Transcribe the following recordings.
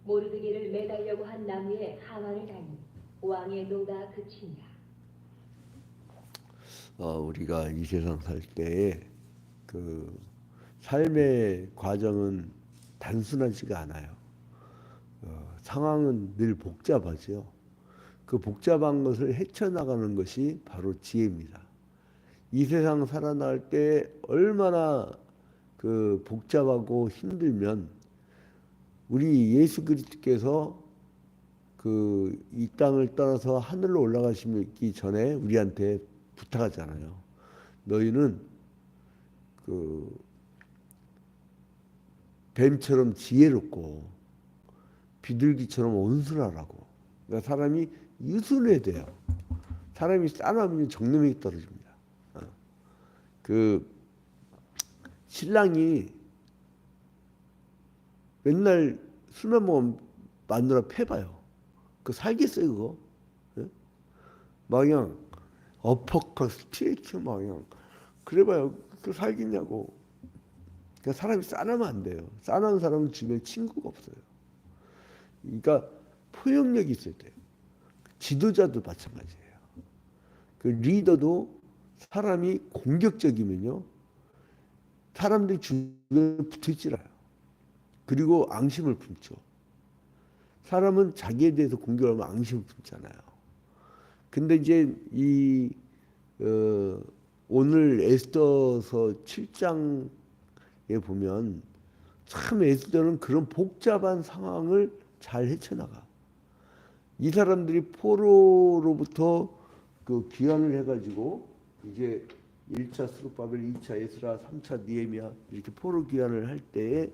모르드게를 매달려고 한 나무에 하만을 다니 왕의 노가 그치니라. 우리가 이 세상 살 때에 그 삶의 과정은 단순하지가 않아요. 상황은 늘 복잡하죠. 그 복잡한 것을 헤쳐나가는 것이 바로 지혜입니다. 이 세상 살아나갈 때 얼마나 그 복잡하고 힘들면 우리 예수 그리스도께서 그 이 땅을 떠나서 하늘로 올라가시기 전에 우리한테 부탁하잖아요. 너희는 그 뱀처럼 지혜롭고 비둘기처럼 온순하라고. 그러니까 사람이 유순해야 돼요. 사람이 싸나면 정놈이 떨어집니다. 그 신랑이 맨날 술만 먹으면 마누라 패봐요. 그 살겠어요 그거? 예? 막 그냥 어퍼컷 스트레이트 막 그냥 그래봐요. 그 살겠냐고. 그러니까 사람이 싸나면 안 돼요. 싸나는 사람은 주변에 친구가 없어요. 그러니까 포용력이 있어야 돼요. 지도자도 마찬가지예요. 그 리더도 사람이 공격적이면요, 사람들이 주변에 붙어있질 않아요. 그리고 앙심을 품죠. 사람은 자기에 대해서 공격하면 앙심을 품잖아요. 근데 이제 오늘 에스더서 7장에 보면 참 에스더는 그런 복잡한 상황을 잘 헤쳐나가. 이 사람들이 포로로부터 그 귀환을 해가지고 이제 1차 스룹바벨, 2차 에스라, 3차 느헤미야 이렇게 포로 귀환을 할 때에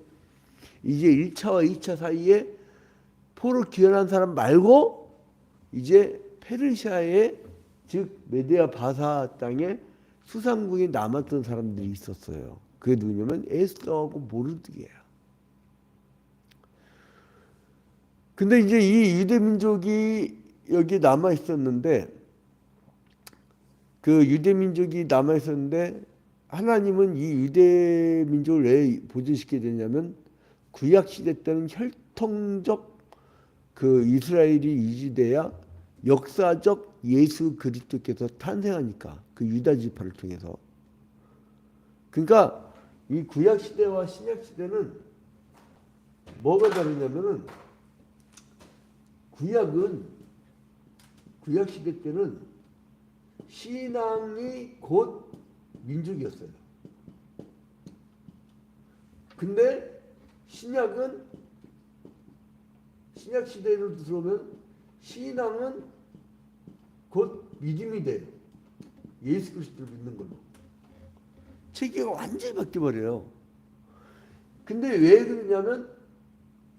이제 1차와 2차 사이에 포로 귀환한 사람 말고 이제 페르시아의 즉 메데아 바사 땅에 수상국이 남았던 사람들이 있었어요. 그게 누구냐면 에스더하고 모르드게야. 근데 이제 이 유대 민족이 여기 남아 있었는데 그 유대 민족이 남아 있었는데 하나님은 이 유대 민족을 왜 보존시키게 되냐면 구약 시대 때는 혈통적 그 이스라엘이 유지돼야 역사적 예수 그리스도께서 탄생하니까 그 유다 지파를 통해서. 그러니까 이 구약 시대와 신약 시대는 뭐가 다르냐면은 구약 시대 때는 신앙이 곧 민족이었어요. 근데 신약 시대로 들어오면 신앙은 곧 믿음이 돼요. 예수 그리스도를 믿는 걸로. 체계가 완전히 바뀌어버려요. 근데 왜 그러냐면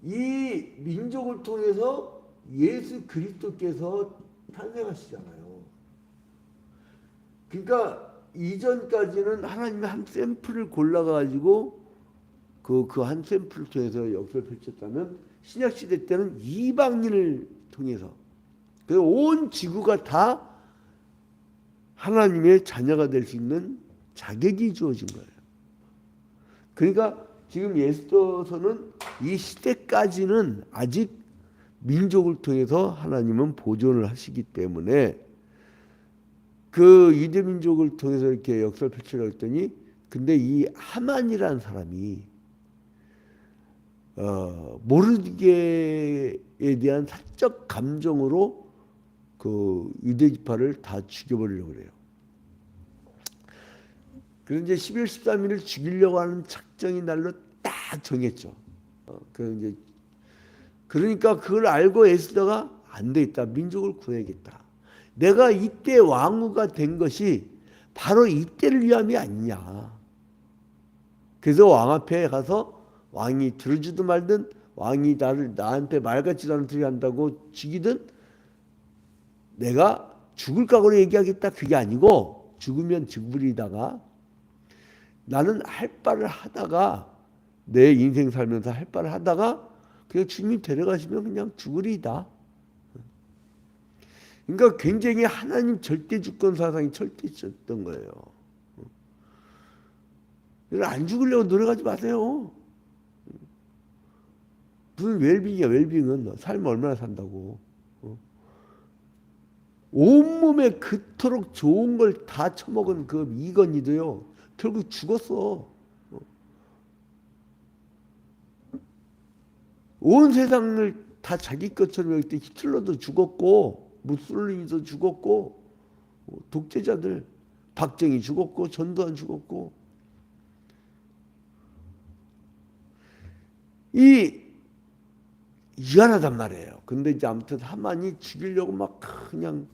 이 민족을 통해서 예수 그리스도께서 탄생하시잖아요. 그러니까 이전까지는 하나님이 한 샘플을 골라가지고 그 한 샘플을 통해서 역사를 펼쳤다면 신약 시대 때는 이방인을 통해서 온 지구가 다 하나님의 자녀가 될 수 있는 자격이 주어진 거예요. 그러니까 지금 에스더서는 이 시대까지는 아직 민족을 통해서 하나님은 보존을 하시기 때문에 그 유대 민족을 통해서 이렇게 역사를 펼치려고 했더니 근데 이 하만이라는 사람이 모르드게에 대한 사적 감정으로 그 유대 지파를 다 죽여버리려고 그래요. 그래서 이제 11월 13일을 죽이려고 하는 작정이 날로 딱 정했죠. 그러니까 그걸 알고 에스더가 안 되겠다. 민족을 구해야겠다. 내가 이때 왕후가 된 것이 바로 이때를 위함이 아니냐. 그래서 왕 앞에 가서 왕이 들어주든 말든 왕이 나한테 말 같지도 않은 소리 한다고 죽이든 내가 죽을 각오로 얘기하겠다. 그게 아니고 죽으면 죽으리다가 나는 할 바를 하다가 내 인생 살면서 할 바를 하다가 그냥 주님이 데려가시면 그냥 죽으리다. 그러니까 굉장히 하나님 절대 주권 사상이 철저했던 거예요. 안 죽으려고 노력하지 마세요. 무슨 웰빙이야. 웰빙은 삶 얼마나 산다고. 온몸에 그토록 좋은 걸 다 처먹은 그 이건희도요 결국 죽었어. 온 세상을 다 자기 것처럼 여길 때 히틀러도 죽었고 무솔리니도 죽었고 독재자들 박정희 죽었고 전두환 죽었고 미안하단 말이에요. 근데 이제 아무튼 하만이 죽이려고 막 그냥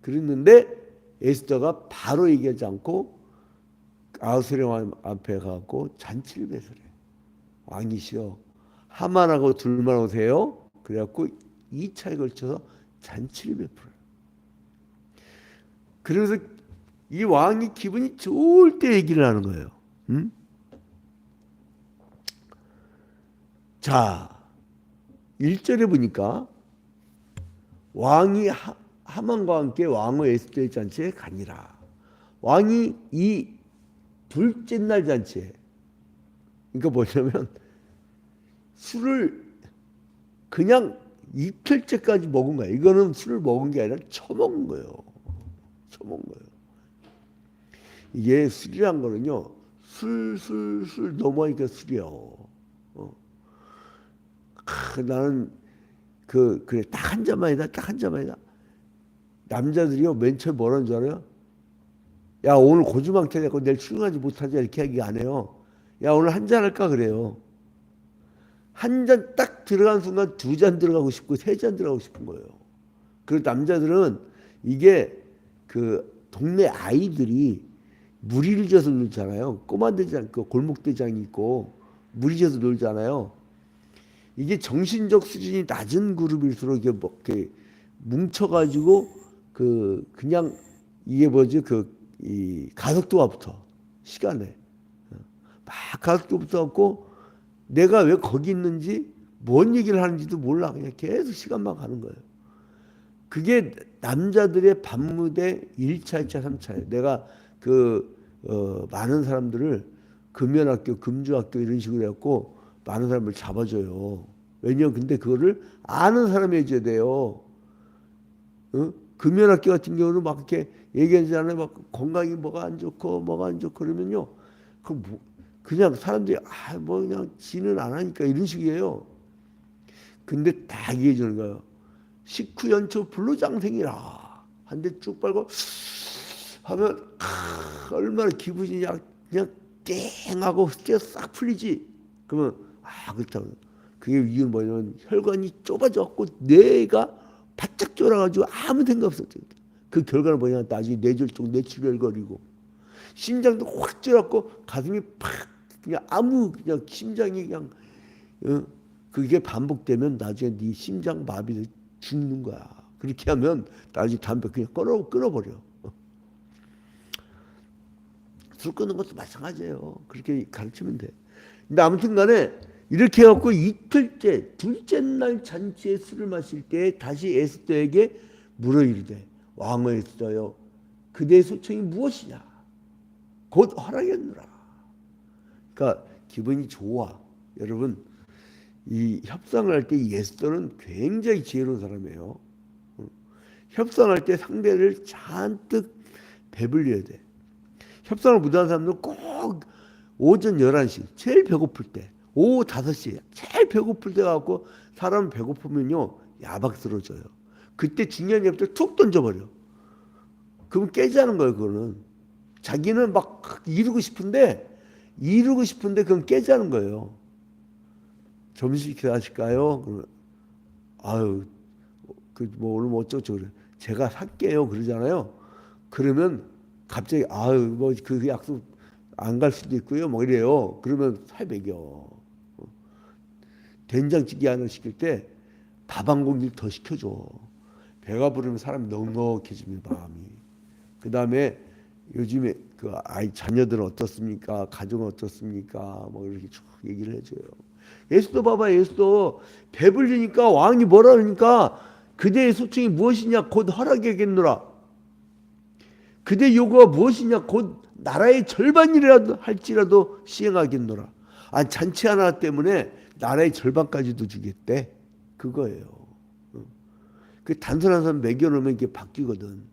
그랬는데 에스더가 바로 얘기하지 않고 아우스령 앞에 가고 잔치를 베풀어. 왕이시여 하만하고 둘만 오세요. 그래갖고 2차에 걸쳐서 잔치를 베풀어요. 그래서 이 왕이 기분이 좋을 때 얘기를 하는 거예요. 응? 자, 1절에 보니까 왕이 하만과 함께 왕후 에스더의 잔치에 가니라. 왕이 이 둘째 날 잔치에, 그러니까 뭐냐면 술을 그냥 이틀째까지 먹은 거야. 이거는 술을 먹은 게 아니라 처먹은 거예요. 처먹은 거예요. 이게 술이란 거는요, 술 넘어가니까 술이요. 나는 그래 딱 한 잔만이다. 딱 한 잔만이다. 남자들이요 맨 처음에 뭐라는 줄 알아요? 야 오늘 고주망태 내고 내일 출근하지 못하지 이렇게 얘기 안 해요. 야 오늘 한 잔 할까 그래요. 한 잔 딱 들어간 순간 2잔 들어가고 싶고 3잔 들어가고 싶은 거예요. 그리고 남자들은 이게 그 동네 아이들이 무리를 져서 놀잖아요. 꼬마대장 그 골목대장이 있고 무리 져서 놀잖아요. 이게 정신적 수준이 낮은 그룹일수록 이게 뭐 이렇게 뭉쳐가지고 그냥 이게 뭐지 이 가속도가 붙어 시간에 막 가속도 붙어갖고 내가 왜 거기 있는지 뭔 얘기를 하는지도 몰라. 그냥 계속 시간만 가는 거예요. 그게 남자들의 밤무대 1차, 2차, 3차예요. 내가 많은 사람들을 금연학교, 금주학교 이런 식으로 해갖고 많은 사람을 잡아줘요. 왜냐면 근데 그거를 아는 사람이 해줘야 돼요. 금연학교 같은 경우는 막 이렇게 얘기하잖아요. 막 건강이 뭐가 안 좋고 그러면요. 그냥 사람들이 뭐 그냥 지는 안 하니까 이런 식이에요. 근데 다 얘기해 주는 거예요. 식후연초 불로장생이라 한 대 쭉 빨고 하면 얼마나 기분이 그냥 땡하고 스트레스 싹 풀리지. 그러면 그렇다고. 그게 이유는 뭐냐면 혈관이 좁아져갖고 뇌가 바짝 졸아가지고 아무 생각 없었죠. 그 결과는 뭐냐면 나중에 뇌졸중, 뇌출혈거리고 심장도 확 졸았고 가슴이 팍 그냥 그냥 심장이 그냥 그게 반복되면 나중에 네 심장 마비돼 죽는 거야. 그렇게 하면 나중에 담배 그냥 끊어버려. 술 끊는 것도 마찬가지예요. 그렇게 가르치면 돼. 근데 아무튼 간에 이렇게 해갖고 이틀째, 둘째 날 잔치에 술을 마실 때 다시 에스더에게 물어 이르되 왕후 에스더여 그대의 소청이 무엇이냐? 곧 허락했노라. 그러니까 기분이 좋아. 여러분 이 협상을 할 때 에스더는 굉장히 지혜로운 사람이에요. 협상할 때 상대를 잔뜩 배불려야 돼. 협상을 못하는 사람들은 꼭 오전 11시 제일 배고플 때 오후 5시 제일 배고플 때 갖고 사람 배고프면요 야박스러워져요. 그때 중요한 얘기들 툭 던져버려. 그럼 깨자는 거예요. 그거는 자기는 막 이루고 싶은데 그건 깨자는 거예요. 점심 식사하실까요? 그러면 뭐 오늘 뭐 어쩌고 그래. 제가 살게요 그러잖아요. 그러면 갑자기 뭐 그 약속 안 갈 수도 있고요. 뭐 이래요. 그러면 살 먹여. 된장찌개 하나 시킬 때 밥 한 공기를 더 시켜줘. 배가 부르면 사람이 넉넉해집니다. 마음이. 그 다음에 요즘에 그 아이 자녀들은 어떻습니까? 가정은 어떻습니까? 뭐 이렇게 쭉 얘기를 해줘요. 에스더 봐봐. 에스더 배불리니까 왕이 뭐라 그러니까 그대의 소청이 무엇이냐 곧 허락하겠노라. 그대 요구가 무엇이냐 곧 나라의 절반이라도 할지라도 시행하겠노라. 잔치 하나 때문에 나라의 절반까지도 주겠대. 그거예요. 그 단순한 사람 먹여놓으면 이게 바뀌거든.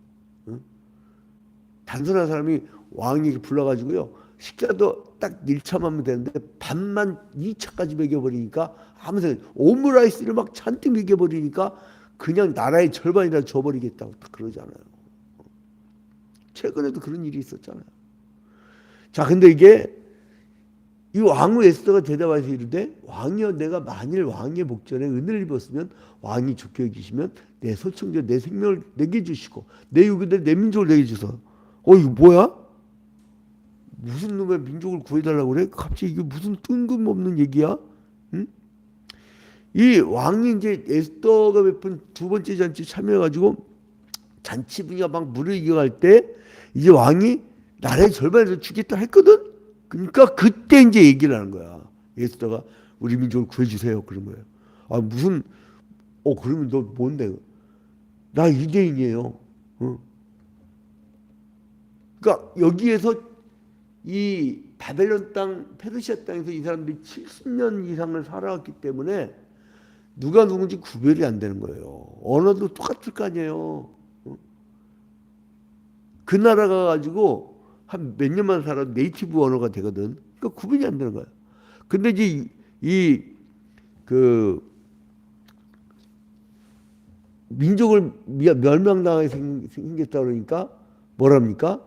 단순한 사람이 왕이 불러가지고요. 식사도 딱 1차만 하면 되는데 밥만 2차까지 먹여버리니까 아무 생각 오므라이스를 막 잔뜩 먹여버리니까 그냥 나라의 절반이라 줘버리겠다고 딱 그러잖아요. 최근에도 그런 일이 있었잖아요. 자, 근데 이게 이 왕후 에스더가 대답해서 이르되 왕이여 내가 만일 왕의 목전에 은혜를 입었으면 왕이 좋게 여기시면 내 소청자 내 생명을 내게 주시고 내 유교대 내 민족을 내게 주소서. 이거 뭐야? 무슨 놈의 민족을 구해달라고 그래? 갑자기 이게 무슨 뜬금없는 얘기야? 응? 이 왕이 이제 에스더가 베푼 두 번째 잔치 참여해가지고 잔치 분위기가 막 무르익어갈 때 이제 왕이 나라의 절반에서 주겠다 했거든. 그러니까 그때 이제 얘기를 하는 거야. 에스더가 우리 민족을 구해주세요. 그런 거예요. 아 무슨 그러면 너 뭔데? 나 유대인이에요. 그러니까 여기에서 이 바벨론 땅, 페르시아 땅에서 이 사람들이 70년 이상을 살아왔기 때문에 누가 누군지 구별이 안 되는 거예요. 언어도 똑같을 거 아니에요. 그 나라 가가지고 한 몇 년만 살아도 네이티브 언어가 되거든. 그러니까 구분이 안 되는 거야. 근데 이제 그 민족을 멸망당하게 생겼다 그러니까 뭐랍니까?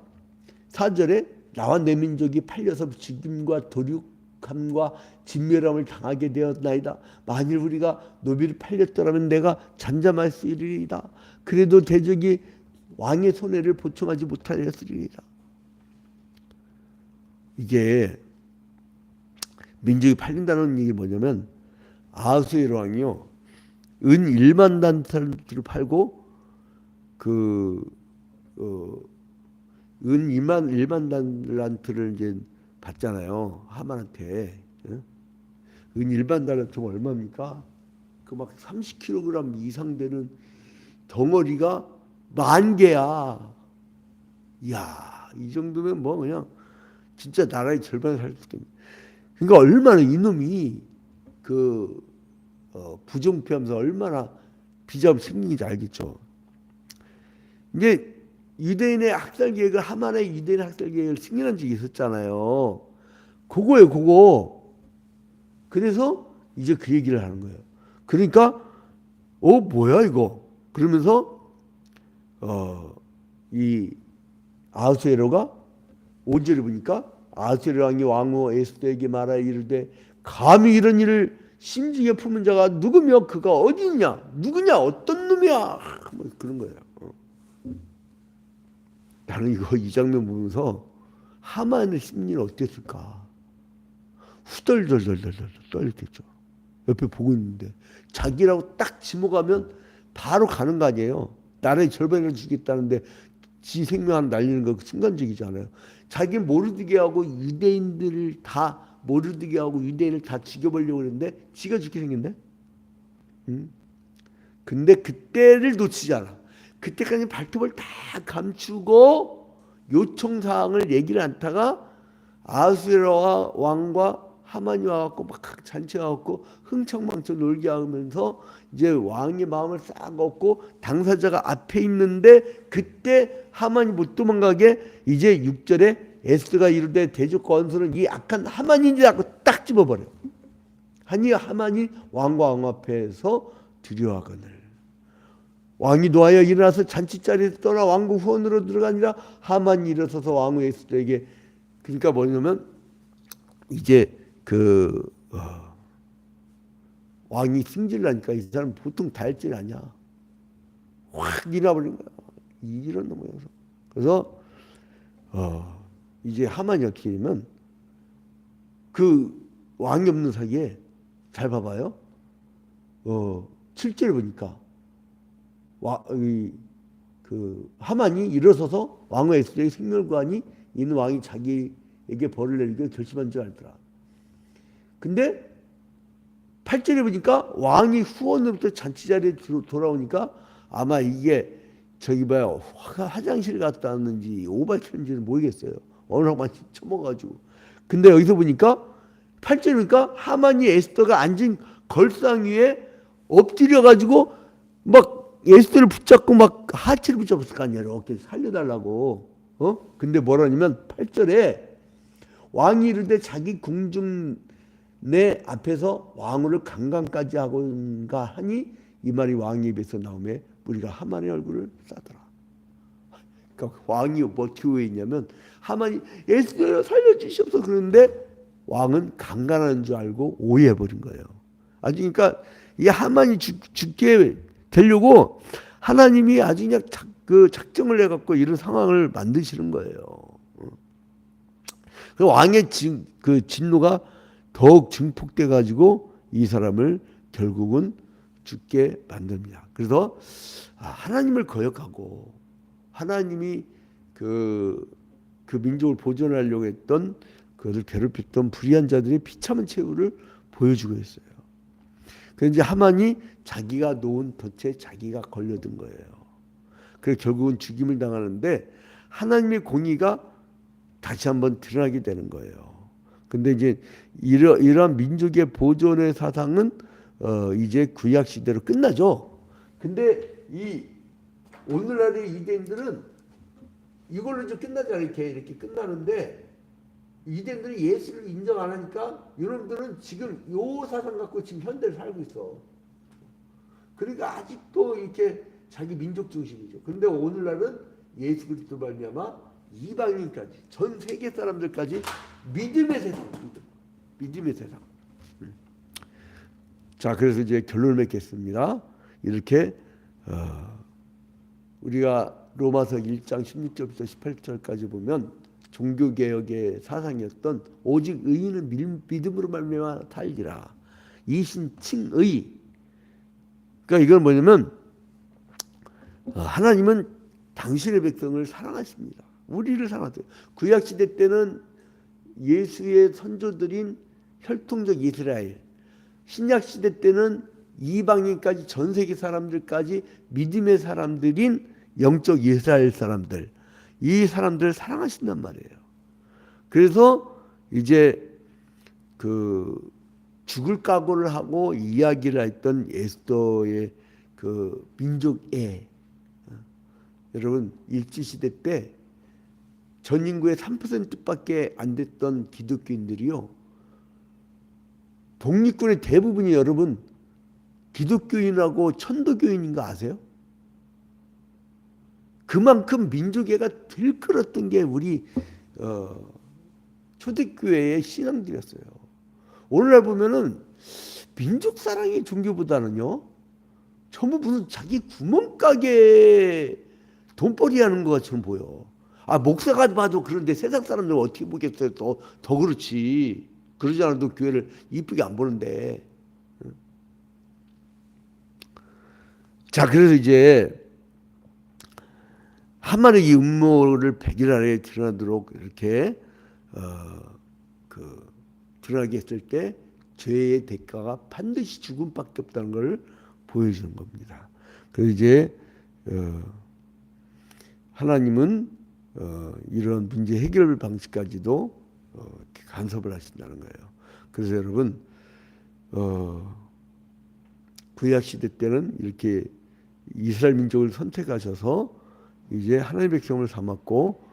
4절에 나와 내 민족이 팔려서 죽임과 도륙함과 진멸함을 당하게 되었나이다. 만일 우리가 노비를 팔렸더라면 내가 잠잠할 수 있으리이다. 그래도 대적이 왕의 손해를 보충하지 못하였으리이다. 이게 민족이 팔린다는 얘기 뭐냐면 아하수에로 왕이요 은 1만 단트를 팔고 은 1만 달란트를 이제 받잖아요. 하만한테. 은 1만 달란트가 얼마입니까? 그 막 30kg 이상 되는 덩어리가 10,000개야. 이야, 이 정도면 뭐 그냥 진짜 나라의 절반을 살 수 있겠네. 그러니까 얼마나 이놈이 부정피하면서 얼마나 비자금 생긴지 알겠죠. 이제 유대인의 학살 계획을 하만의 유대인 학살 계획을 승인한 적이 있었잖아요. 그거예요, 그거. 그래서 이제 그 얘기를 하는 거예요. 그러니까 뭐야 이거? 그러면서 이 아하수에로가 5절에 보니까 아하수에로 왕이 왕후 에스더에게 말하여 이르되 감히 이런 일을 심중에 품은 자가 누구며 그가 어디 있냐? 누구냐? 어떤 놈이야? 뭐 그런 거예요. 나는 이 장면 보면서 하만의 심리는 어땠을까? 후덜덜덜덜 떨렸겠죠. 옆에 보고 있는데 자기라고 딱 지목하면 바로 가는 거 아니에요. 나라의 절반을 주겠다는데 지 생명 하나 날리는 거 순간적이잖아요. 자기 모르드게 하고 유대인들을 다 모르드게 하고 유대인을 다 죽여버리려고 그랬는데 지가 죽게 생겼네. 근데 그때를 놓치지 않아. 그때까지 발톱을 다 감추고 요청사항을 얘기를 않다가 아하수에로 왕과 하만이 와갖고 막 잔치해갖고 흥청망청 놀게 하면서 이제 왕의 마음을 싹 얻고 당사자가 앞에 있는데 그때 하만이 못 도망가게 이제 6절에 에스더가 이르되 대적 권수는 이 악한 하만인지 하고 딱 집어버려. 하만이 왕과 왕 앞에서 두려워하거늘 왕이 노하여 일어나서 잔치자리에서 떠나 왕궁 후원으로 들어가니라. 하만이 일어서서 왕후 에스더에게 그러니까 뭐냐면 이제 왕이 승질나니까 이 사람 보통 다혈질 아니야. 확 밀어버린 거야. 이런 놈이어서. 그래서 이제 하만이 어떻게 되면 그 왕이 없는 사이에 잘 봐봐요. 7절에 보니까 하만이 일어서서 왕후 에스더의 생멸관이 있는 왕이 자기에게 벌을 내리기로 결심한 줄 알더라. 근데 8절에 보니까 왕이 후원으로부터 잔치 자리에 돌아오니까 아마 이게 화장실 갔다 왔는지 오바했는지는 모르겠어요. 어느 한번 쳐먹어가지고. 근데 여기서 보니까 8절이니까 하만이 에스더가 앉은 걸상 위에 엎드려 가지고 막 에스더를 붙잡고 막 하체를 붙잡았을 거 아니야. 이렇게 살려달라고. 근데 뭐라냐면 8절에 왕이 이르되 자기 궁중 내 앞에서 왕후를 강간까지 하고인가 하니 이 말이 왕의 입에서 나오매 우리가 하만의 얼굴을 싸더라. 그러니까 왕이 뭐 기호에 있냐면 하만이 에스더여 살려주시옵소서 그러는데 왕은 강간하는 줄 알고 오해해버린 거예요. 아주 그러니까 이 하만이 죽게 되려고 하나님이 아주 그냥 그 작정을 해갖고 이런 상황을 만드시는 거예요. 그 왕의 그 진노가 더욱 증폭돼 가지고 이 사람을 결국은 죽게 만듭니다. 그래서 하나님을 거역하고 하나님이 그 민족을 보존하려고 했던 그것을 괴롭혔던 불의한 자들의 비참한 최후를 보여주고 있어요. 그래서 이제 하만이 자기가 놓은 덫에 자기가 걸려든 거예요. 그래서 결국은 죽임을 당하는데 하나님의 공의가 다시 한번 드러나게 되는 거예요. 근데 이제 이러한 민족의 보존의 사상은 이제 구약 시대로 끝나죠. 근데 이 오늘날의 유대인들은 이걸로 이제 끝나잖아요. 이렇게 끝나는데 유대인들이 예수를 인정 안 하니까 여러분들은 지금 요 사상 갖고 지금 현대를 살고 있어. 그러니까 아직도 이렇게 자기 민족 중심이죠. 근데 오늘날은 예수 그리스도 말미암아 이방인까지 전 세계 사람들까지 믿음의 세상, 믿음의 세상. 자, 그래서 이제 결론을 맺겠습니다. 이렇게 우리가 로마서 1장 16절부터 18절까지 보면 종교개혁의 사상이었던 오직 의인은 믿음으로 말미암아 살리라. 이신칭의. 그러니까 이건 뭐냐면 하나님은 당신의 백성을 사랑하십니다. 우리를 사랑하세요. 구약 시대 때는 예수의 선조들인 혈통적 이스라엘, 신약 시대 때는 이방인까지 전 세계 사람들까지 믿음의 사람들인 영적 이스라엘 사람들, 이 사람들을 사랑하신단 말이에요. 그래서 이제 그 죽을 각오를 하고 이야기를 했던 에스더의 그 민족애, 여러분 일제시대 때 전 인구의 3%밖에 안 됐던 기독교인들이요, 독립군의 대부분이 여러분 기독교인하고 천도교인인 거 아세요? 그만큼 민족애가 들끓었던 게 우리 초대교회의 신앙들이었어요. 오늘날 보면은 민족 사랑의 종교보다는요, 전부 무슨 자기 구멍가게 돈벌이 하는 것 같처럼 보여. 목사가 봐도 그런데 세상 사람들은 어떻게 보겠어요? 더 그렇지. 그러지 않아도 교회를 이쁘게 안 보는데. 자, 그래서 이제 하만의 이 음모를 백일 안에 드러나도록 이렇게 드러나게 했을 때 죄의 대가가 반드시 죽음밖에 없다는 걸 보여주는 겁니다. 그래서 이제 하나님은 이런 문제 해결 방식까지도 간섭을 하신다는 거예요. 그래서 여러분 구약 시대 때는 이렇게 이스라엘 민족을 선택하셔서 이제 하나님의 백성을 삼았고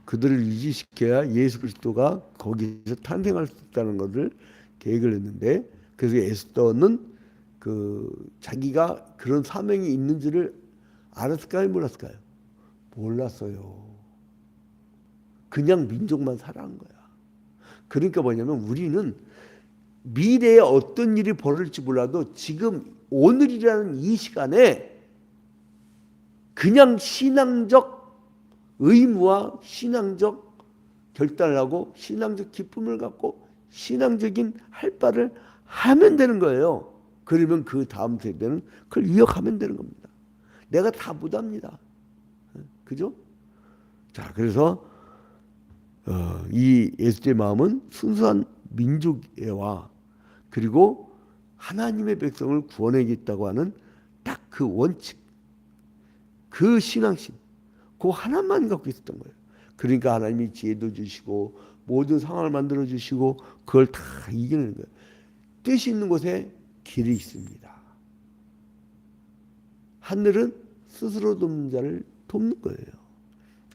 그들을 유지시켜야 예수 그리스도가 거기서 탄생할 수 있다는 것을 계획을 했는데, 그래서 에스더는 자기가 그런 사명이 있는지를 알았을까요? 몰랐을까요? 몰랐어요. 그냥 민족만 살아간 거야. 그러니까 뭐냐면 우리는 미래에 어떤 일이 벌어질지 몰라도 지금 오늘이라는 이 시간에 그냥 신앙적 의무와 신앙적 결단을 하고 신앙적 기쁨을 갖고 신앙적인 할 바를 하면 되는 거예요. 그러면 그 다음 세대는 그걸 이어가면 되는 겁니다. 내가 다 못합니다. 그죠? 자, 그래서 이 에스더의 마음은 순수한 민족애와 그리고 하나님의 백성을 구원하겠다고 하는 딱 그 원칙, 그 신앙심, 그 하나만 갖고 있었던 거예요. 그러니까 하나님이 지혜도 주시고 모든 상황을 만들어 주시고 그걸 다 이기는 거예요. 뜻이 있는 곳에 길이 있습니다. 하늘은 스스로 돕는 자를 돕는 거예요.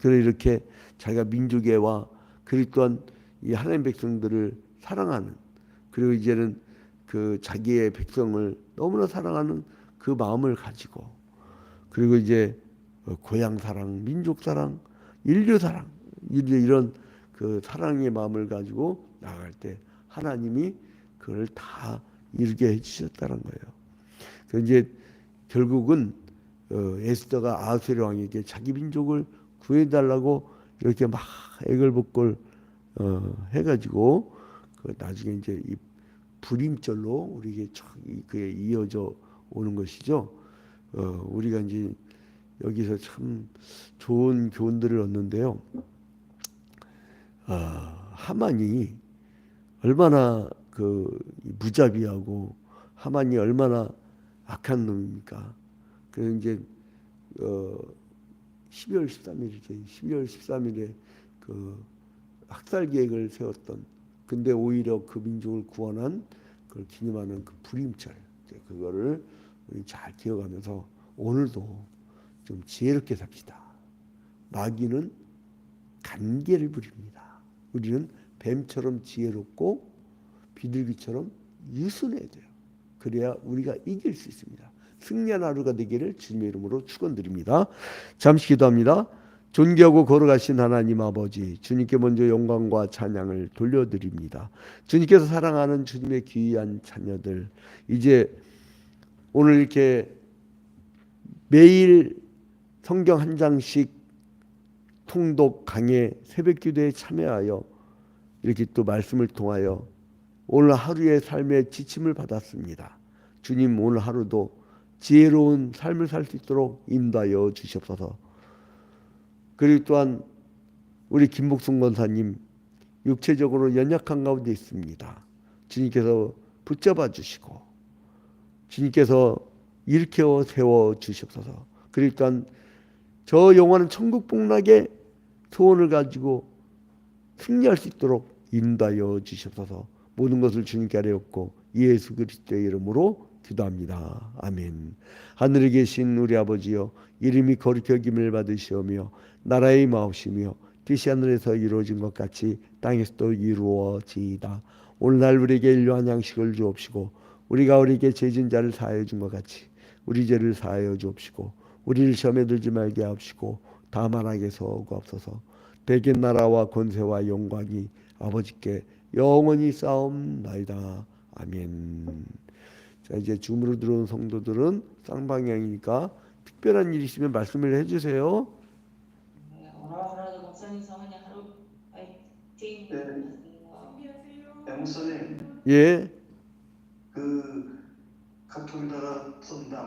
그래서 이렇게 자기가 민족애와 그리고 또한 이 하나님 백성들을 사랑하는, 그리고 이제는 그 자기의 백성을 너무나 사랑하는 그 마음을 가지고, 그리고 이제 고향 사랑, 민족 사랑, 인류 사랑, 이런 그 사랑의 마음을 가지고 나아갈 때 하나님이 그걸 다 이루게 해주셨다는 거예요. 그래서 이제 결국은 에스더가 아하수에르 왕에게 자기 민족을 구해달라고 이렇게 막 애걸복걸 해가지고 그 나중에 이제 이 불임절로 우리에게 그게 이어져 오는 것이죠. 우리가 이제 여기서 참 좋은 교훈들을 얻는데요. 하만이 얼마나 그 무자비하고 하만이 얼마나 악한 놈입니까? 그래서 이제 12월 13일이죠. 12월 13일에 그 학살 계획을 세웠던, 근데 오히려 그 민족을 구원한 그걸 기념하는 그 불임절, 그거를 우리 잘 기억하면서 오늘도 좀 지혜롭게 삽시다. 마귀는 간계를 부립니다. 우리는 뱀처럼 지혜롭고 비둘기처럼 유순해야 돼요. 그래야 우리가 이길 수 있습니다. 승리한 하루가 되기를 주님의 이름으로 축원드립니다. 잠시 기도합니다. 존귀하고 거룩하신 하나님 아버지, 주님께 먼저 영광과 찬양을 돌려드립니다. 주님께서 사랑하는 주님의 귀한 자녀들, 이제 오늘 이렇게 매일 성경 한 장씩 통독 강해 새벽 기도에 참여하여 이렇게 또 말씀을 통하여 오늘 하루의 삶의 지침을 받았습니다. 주님, 오늘 하루도 지혜로운 삶을 살 수 있도록 인도하여 주시옵소서. 그리고 또한 우리 김복순 권사님 육체적으로 연약한 가운데 있습니다. 주님께서 붙잡아 주시고 주님께서 일으켜 세워 주시옵소서. 그리고 또한 저 영원한 천국 복락의 소원을 가지고 승리할 수 있도록 인도하여 주시옵소서. 모든 것을 주님께 아뢰옵고 예수 그리스도의 이름으로 기도합니다. 아멘. 하늘에 계신 우리 아버지여, 이름이 거룩히 여김을 받으시오며 나라의 마옵시며 뜻이 하늘에서 이루어진 것 같이 땅에서도 이루어지이다. 오늘날 우리에게 일용할 양식을 주옵시고 우리가 우리에게 죄진 자를 사하여 준 것 같이 우리 죄를 사하여 주옵시고 우리를 시험에 들지 말게 하옵시고 다만 악에서 구하옵소서. 대개 나라와 권세와 영광이 아버지께 영원히 싸움나이다. 아멘. 자, 이제 줌으로 들어온 성도들은 쌍방향이니까 특별한 일 있으면 말씀을 해주세요. 오늘 하루도 목사님 성은이 하루 파이팅. 네, 목사님, 예. 그 카톡에다가 쏜다.